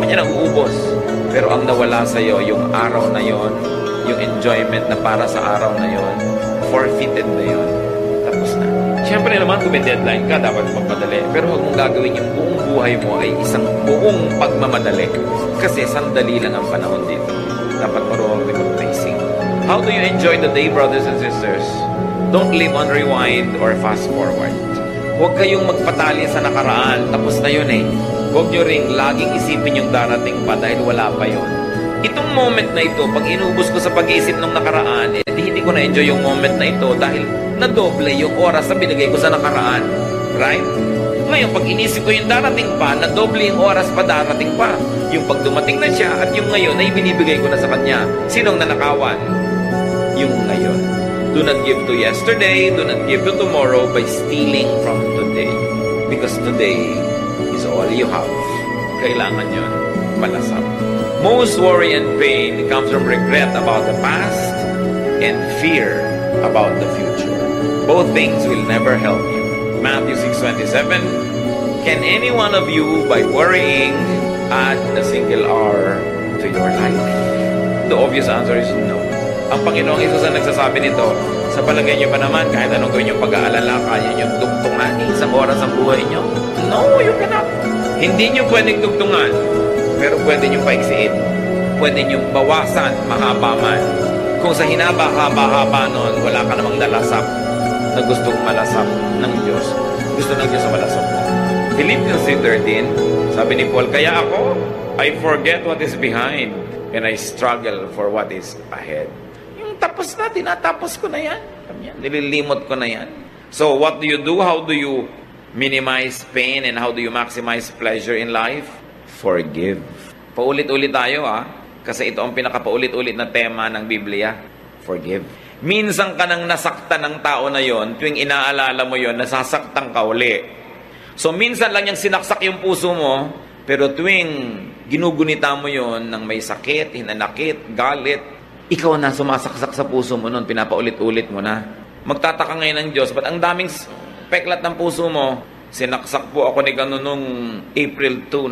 Speaker 2: Kanya nang uubos. Pero ang nawala sa'yo, yung araw na yon, yung enjoyment na para sa araw na yon, forfeited na yon. Tapos na. Siyempre naman, kung may deadline ka, dapat magmadali. Pero huwag mong gagawin yung buong buhay mo ay isang buong pagmamadali. Kasi sandali lang ang panahon dito. Dapat marunong rin mag-pacing. How do you enjoy the day, brothers and sisters? Don't live on rewind or fast forward. Huwag kayong magpatali sa nakaraan. Tapos na yun eh. Huwag nyo ring laging isipin yung darating pa dahil wala pa yun. Itong moment na ito, pag inubos ko sa pag-iisip ng nakaraan, hindi ko na-enjoy yung moment na ito dahil nadoble yung oras na binigay ko sa nakaraan. Right? Ngayon, pag inisip ko yung darating pa, nadoble yung oras pa darating pa. Yung pag dumating na siya at yung ngayon ay binibigay ko na sa kanya. Sinong nanakawan? Yung ngayon. Do not give to yesterday, do not give to tomorrow by stealing from today. Because today is all you have. Kailangan yun malasap. Most worry and pain comes from regret about the past and fear about the future. Both things will never help you. Matthew 6:27, can any one of you, by worrying, add a single hour to your life? The obvious answer is no. Ang Panginoong Hesus ang nagsasabi nito, sa palagay niyo pa naman, kahit anong gawin yung pag-aalala, kaya niyong tugtungan isang oras ang buhay niyo? No, you cannot. Hindi niyo pwedeng tugtungan, pero pwede niyo paiksiin. Pwede niyo bawasan, mahaba man. Kung sa hinaba-haba-haba nun, wala ka namang nalasap na gustong malasap ng Diyos. Gusto ng Diyos na malasap mo. Philippians 3:13, sabi ni Paul, kaya ako, I forget what is behind and I struggle for what is ahead. Tapos na, tinatapos ko na yan. Nililimot ko na yan. So, what do you do? How do you minimize pain and how do you maximize pleasure in life? Forgive. Paulit-ulit tayo, kasi ito ang pinakapaulit-ulit na tema ng Biblia. Forgive. Minsan ka nang nasaktan ng tao na yon, tuwing inaalala mo yon, nasasaktan ka uli. So, minsan lang yung sinaksak yung puso mo, pero tuwing ginugunita mo yon ng may sakit, hinanakit, galit, ikaw na sumasaksak sa puso mo noon, pinapaulit-ulit mo na. Magtataka ngayon ng Diyos, ba't ang daming peklat ng puso mo? Sinaksak po ako ni Gano noong April 2,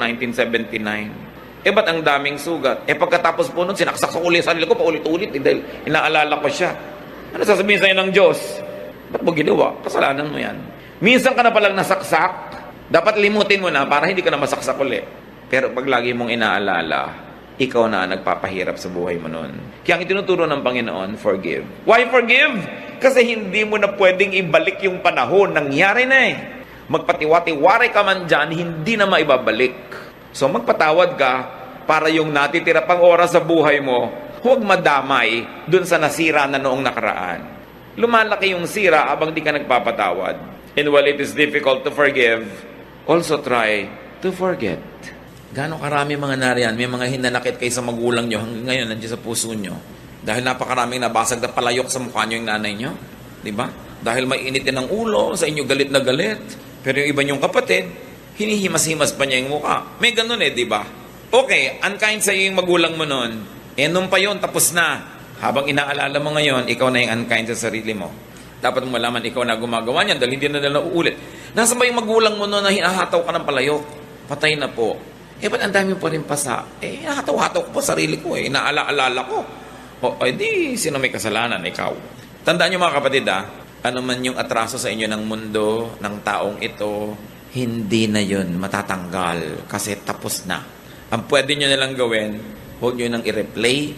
Speaker 2: 1979. Ba't ang daming sugat? Pagkatapos po noon, sinaksak ko ulit sa sarili ko, paulit-ulit, dahil inaalala ko siya. Ano sasabihin sa'yo ng Diyos? Ba't mo ginawa? Kasalanan mo yan. Minsan ka na palang nasaksak, dapat limutin mo na para hindi ka na masaksak ulit. Pero pag lagi mong inaalala, ikaw na nagpapahirap sa buhay mo noon. Kaya ang itinuturo ng Panginoon, forgive. Why forgive? Kasi hindi mo na pwedeng ibalik yung panahon. Nangyari na eh. Magpatiwati-wari ka man dyan, hindi na maibabalik. So magpatawad ka para yung natitira pang oras sa buhay mo, huwag madamay dun sa nasira na noong nakaraan. Lumalaki yung sira abang di ka nagpapatawad. And while it is difficult to forgive, also try to forget. Gano'ng karami mga nariyan, may mga hinanakit kayo sa magulang nyo, hanggang ngayon nandiyan sa puso nyo. Dahil napakaraming nabasag na palayok sa mukha nyo yung nanay nyo. Diba? Dahil may initin ng ulo, sa inyo galit na galit. Pero yung iba nyong kapatid, hinihimas-himas pa niya yung mukha. May ganun diba? Okay, unkind sa iyo yung magulang mo nun. Nung pa yun, tapos na. Habang inaalala mo ngayon, ikaw na yung unkind sa sarili mo. Dapat mo malaman, ikaw na gumagawa niyan dahil hindi na nila uulit. Nasa ba yung magulang mo nun na hinahataw ka ng palayok? Patay na po. Ba't ang dami pa rin pasa? Hataw-hataw ko po sarili ko inaala-alala ko. Di, sino may kasalanan? Ikaw. Tandaan nyo mga kapatid ano man yung atraso sa inyo ng mundo, ng taong ito, hindi na yun matatanggal kasi tapos na. Ang pwede nyo nalang gawin, huwag nyo nang i-replay,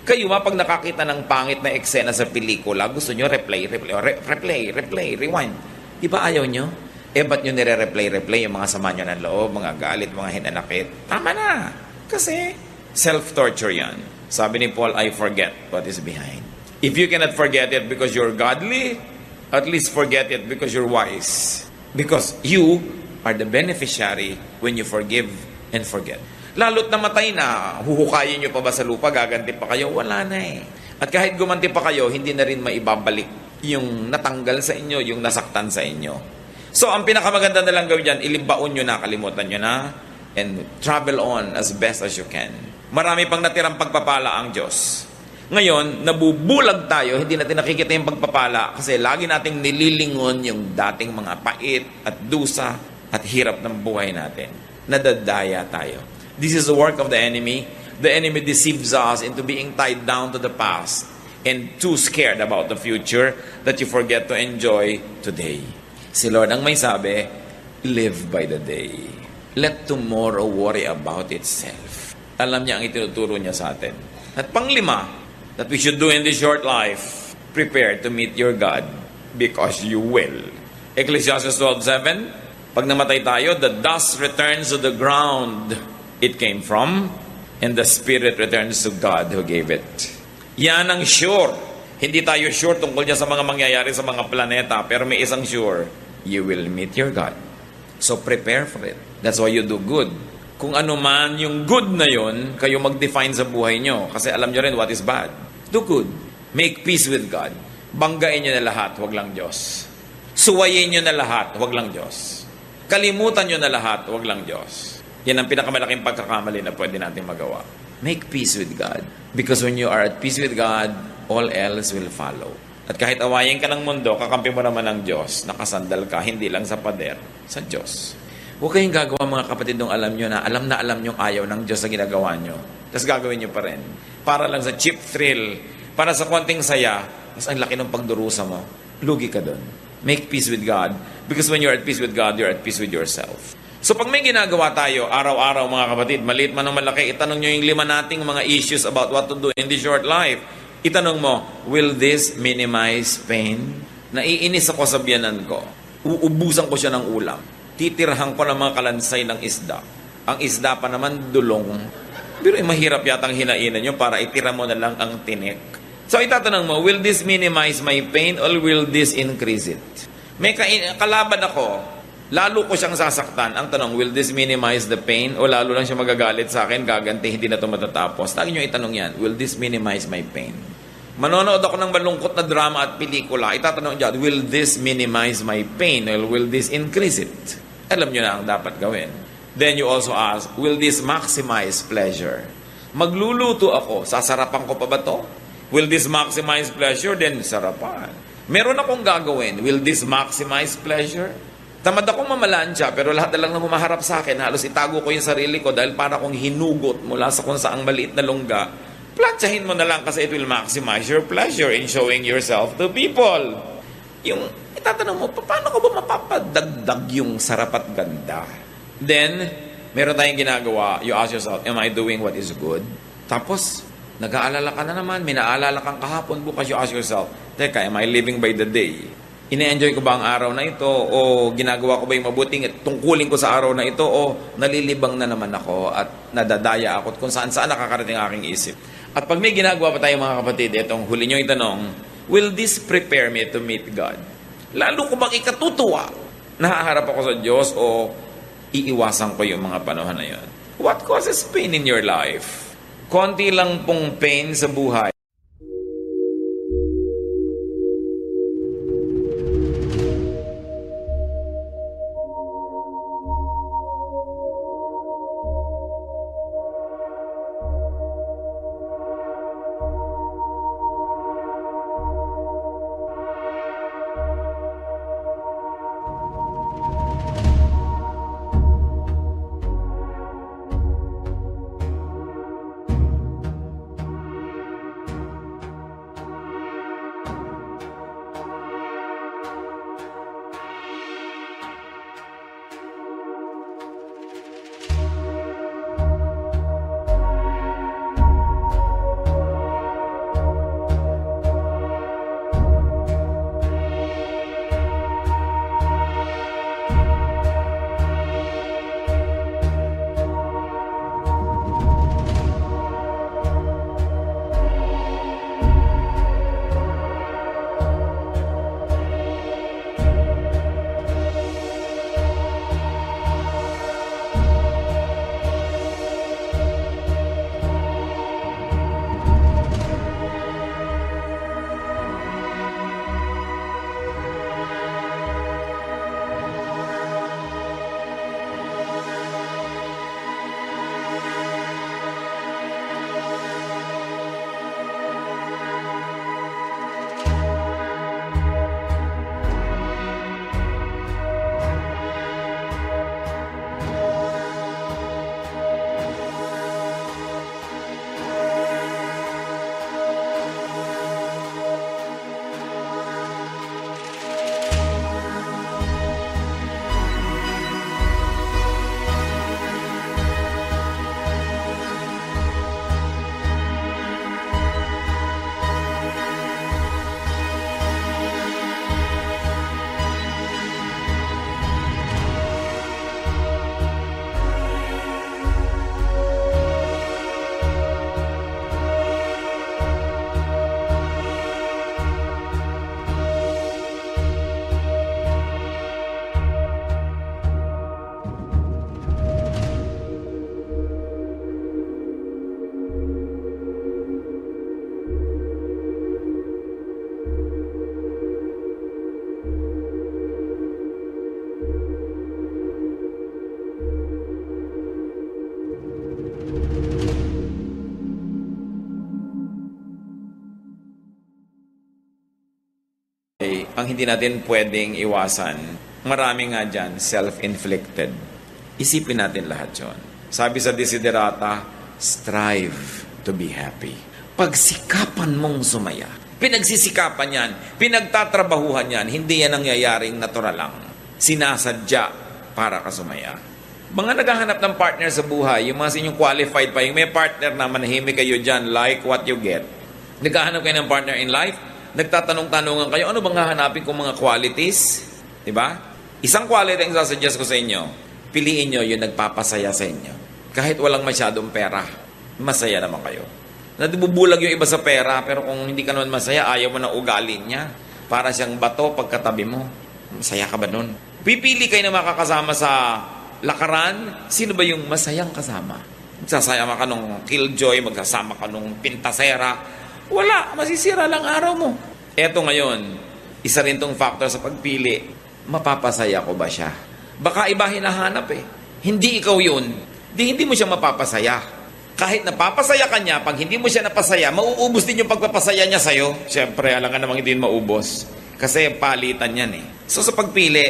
Speaker 2: Kayo pag nakakita ng pangit na eksena sa pelikula, gusto nyo replay, rewind. Di ba ayaw nyo? Ba't nyo nire-replay yung mga sama nyo ng loob, mga galit, mga hinanakit? Tama na. Kasi self-torture yan. Sabi ni Paul, I forget what is behind. If you cannot forget it because you're godly, at least forget it because you're wise. Because you are the beneficiary when you forgive and forget. Lalo't namatay na, huhukayin nyo pa ba sa lupa, gaganti pa kayo? Wala na At kahit gumanti pa kayo, hindi na rin maibabalik yung natanggal sa inyo, yung nasaktan sa inyo. So, ang pinakamaganda na lang gawin dyan, ilibaon nyo na, kalimutan nyo na, and travel on as best as you can. Marami pang natirang pagpapala ang Diyos. Ngayon, nabubulag tayo, hindi natin nakikita yung pagpapala kasi lagi nating nililingon yung dating mga pait at dusa. at hirap ng buhay natin. Nadadaya tayo. This is the work of the enemy. The enemy deceives us into being tied down to the past and too scared about the future that you forget to enjoy today. Si Lord ang may sabi, live by the day. Let tomorrow worry about itself. Alam niya ang itinuturo niya sa atin. At panglima, that we should do in this short life, prepare to meet your God because you will. Ecclesiastes 12:7, pag namatay tayo, the dust returns to the ground it came from, and the spirit returns to God who gave it. Yan ang sure. Hindi tayo sure tungkol niya sa mga mangyayari sa mga planeta, pero may isang sure, you will meet your God. So prepare for it. That's why you do good. Kung ano man yung good na yon, kayo mag-define sa buhay nyo. Kasi alam nyo rin what is bad. Do good. Make peace with God. Banggain nyo na lahat, wag lang Diyos. Suwayin nyo na lahat, wag lang Diyos. Kalimutan nyo na lahat, wag lang Diyos. Yan ang pinakamalaking pagkakamali na pwede natin magawa. Make peace with God. Because when you are at peace with God, all else will follow. At kahit awayin ka ng mundo, kakampi mo naman ng Diyos, nakasandal ka, hindi lang sa pader, sa Diyos. Huwag kayong gagawa mga kapatid nung alam nyo na alam nyo ayaw ng Diyos sa ginagawa nyo. Tapos gagawin nyo pa rin. Para lang sa cheap thrill, para sa konting saya, mas ang laki ng pagdurusa mo. Lugi ka doon. Make peace with God. Because when you're at peace with God, you're at peace with yourself. So pag may ginagawa tayo, araw-araw mga kapatid, maliit man o malaki, itanong nyo yung 5 nating mga issues about what to do in this short life. Itanong mo, will this minimize pain? Naiinis ako sa biyanan ko. Uubusan ko siya ng ulam. Titirahan ko ng mga kalansay ng isda. Ang isda pa naman dulong. Pero mahirap yatang hinainan nyo para itira mo na lang ang tinik. So itatanong mo, will this minimize my pain or will this increase it? May kalaban ako, lalo ko siyang sasaktan. Ang tanong, will this minimize the pain o lalo lang siya magagalit sa akin, gaganti, hindi na ito matatapos? Lagi nyo itanong yan, will this minimize my pain? Manonood ako ng malungkot na drama at pelikula, itatanong dyan, will this minimize my pain or will this increase it? Alam nyo na ang dapat gawin. Then you also ask, will this maximize pleasure? Magluluto ako, sasarapan ko pa ba to? Will this maximize pleasure? Then sarapan. Meron akong gagawin, will this maximize pleasure? Tamad akong mamalansya, pero lahat na lang na humaharap sa akin, halos itago ko yung sarili ko dahil para kong hinugot mula sa kung saang maliit na lungga. Plansyahin mo na lang kasi it will maximize your pleasure in showing yourself to people. Yung itatanong mo, paano ko ba mapapadagdag yung sarap at ganda? Then, meron tayong ginagawa, you ask yourself, am I doing what is good? Tapos, nag-aalala ka na naman, may naalala kang kahapon, bukas you ask yourself, teka, am I living by the day? Ine-enjoy ko ba ang araw na ito? O ginagawa ko ba yung mabuting tungkulin ko sa araw na ito? O nalilibang na naman ako at nadadaya ako at kung saan-saan nakakarating aking isip? At pag may ginagawa pa tayo mga kapatid, itong huli nyo itanong, will this prepare me to meet God? Lalo ko bang ikatutuwa? Nahaharap ako sa Diyos o iiwasan ko yung mga panahon na yun? What causes pain in your life? Konti lang pong pain sa buhay. ang hindi natin pwedeng iwasan. Marami nga dyan, self-inflicted. Isipin natin lahat yun. Sabi sa Desiderata, strive to be happy. Pagsikapan mong sumaya. Pinagsisikapan yan, pinagtatrabahuhan yan, hindi yan nangyayaring natural lang. Sinasadya para ka sumaya. Mga naghahanap ng partner sa buhay, yung mga sinyong qualified pa, yung may partner na manahimik kayo dyan, like what you get. Naghahanap kayo ng partner in life, nagtatanong-tanongan kayo, ano bang hahanapin kong mga qualities? Diba? Isang quality ang sasuggest ko sa inyo, piliin nyo yung nagpapasaya sa inyo. Kahit walang masyadong pera, masaya naman kayo. Nadibubulag yung iba sa pera, pero kung hindi ka naman masaya, ayaw mo na ugali niya. Para siyang bato pagkatabi mo. Masaya ka ba nun? Pipili kayo na makakasama sa lakaran, sino ba yung masayang kasama? Magsasama ka nung killjoy, magsasama ka nung pintasera. Wala, masisira lang araw mo. Eto ngayon, isa rin tong factor sa pagpili. Mapapasaya ko ba siya? Baka iba hinahanap eh. Hindi ikaw yun. Hindi mo siya mapapasaya. Kahit napapasaya ka niya, pag hindi mo siya napasaya, mauubos din yung pagpapasaya niya sa'yo. Siyempre, alam nga namang hindi maubos. Kasi palitan yan eh. So sa pagpili,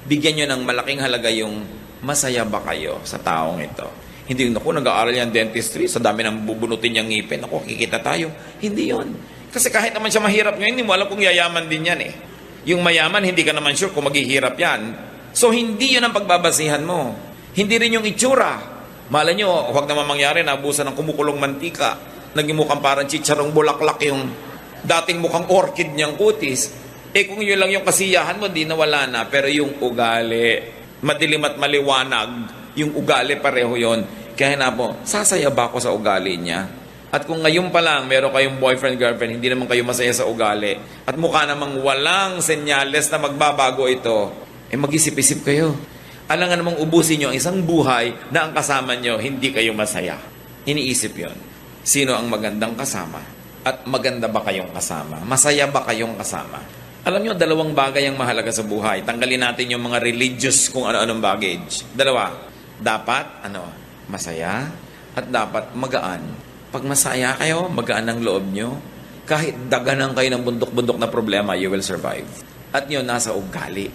Speaker 2: bigyan nyo ng malaking halaga yung masaya ba kayo sa taong ito. Hindi yung, nag-aaral yan dentistry, sa dami ng bubunutin niyang ngipin, kikita tayo. Hindi yon. Kasi kahit naman siya mahirap ngayon, hindi mo alam kung yayaman din yan eh. Yung mayaman, hindi ka naman sure kung maghihirap yan. So hindi yun ang pagbabasihan mo. Hindi rin yung itsura. Malay nyo, huwag naman mangyari, nabusan ng kumukulong mantika. Naging mukhang parang chicharong bulaklak yung dating mukhang orchid niyang kutis. Kung yun lang yung kasiyahan mo, di nawala na. Pero yung ugali, madilim at maliwanag, yung ugali pareho yon. Kaya na po, sasaya ba ako sa ugali niya? At kung ngayon pa lang, meron kayong boyfriend, girlfriend, hindi naman kayo masaya sa ugali, at mukha namang walang senyales na magbabago ito, mag-isip-isip kayo. Alangan namang ubusin nyo ang isang buhay na ang kasama nyo, hindi kayo masaya. Iniisip yon. Sino ang magandang kasama? At maganda ba kayong kasama? Masaya ba kayong kasama? Alam nyo, dalawang bagay ang mahalaga sa buhay. Tanggalin natin yung mga religious kung ano-anong baggage. Dalawa, dapat masaya at dapat magaan. Pag masaya kayo, magaan ang loob nyo. Kahit daganan kayo ng bundok-bundok na problema, you will survive. At yun, nasa ugali.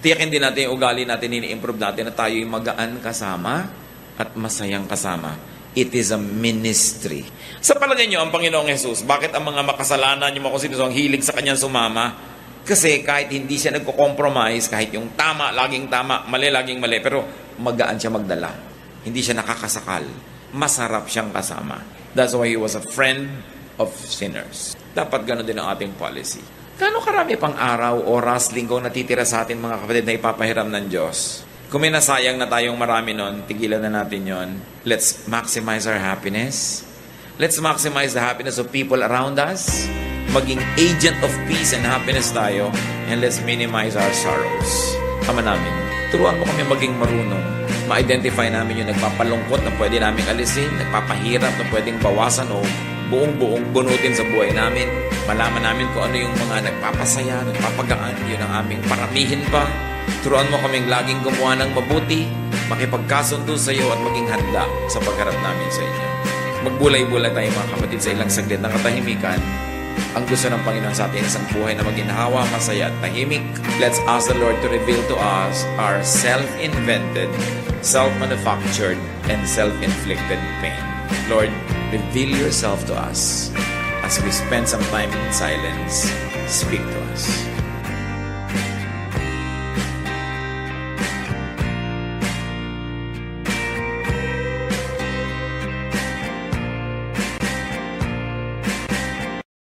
Speaker 2: Tiyakin din natin yung ugali natin, ini-improve natin na tayo yung magaan kasama at masayang kasama. It is a ministry. Sa palagay nyo, ang Panginoong Jesus, bakit ang mga makasalanan, yung mga kung sino ang hilig sa kanyang sumama? Kasi kahit hindi siya nagko-compromise, kahit yung tama, laging tama, mali, laging mali, pero magaan siya magdala. Hindi siya nakakasakal. Masarap siyang kasama. That's why he was a friend of sinners. Dapat gano'n din ang ating policy. Kano karami pang araw, oras, linggo natitira sa atin mga kapatid na ipapahiram ng Diyos? Kung may nasayang na tayong marami nun, tigilan na natin yon. Let's maximize our happiness. Let's maximize the happiness of people around us. Maging agent of peace and happiness tayo. And let's minimize our sorrows. Tama namin. Turuan mo kami maging marunong. Ma-identify namin yung nagpapalungkot na pwede namin alisin, nagpapahirap na pwedeng bawasan o buong-buong bunutin sa buhay namin. Malaman namin kung ano yung mga nagpapasaya, nagpapagaan, yun ang aming paramihin pa. Turuan mo kaming laging gumawa ng mabuti, makipagkasundo sa iyo at maging handa sa pagharap namin sa inyo. Magbulay-bulay tayo mga kapatid sa ilang saglit ng katahimikan. Ang gusto ng Panginoon sa atin isang buhay na maginhawa, masaya at tahimik. Let's ask the Lord to reveal to us our self-invented, self-manufactured, and self-inflicted pain. Lord, reveal yourself to us as we spend some time in silence. Speak to us.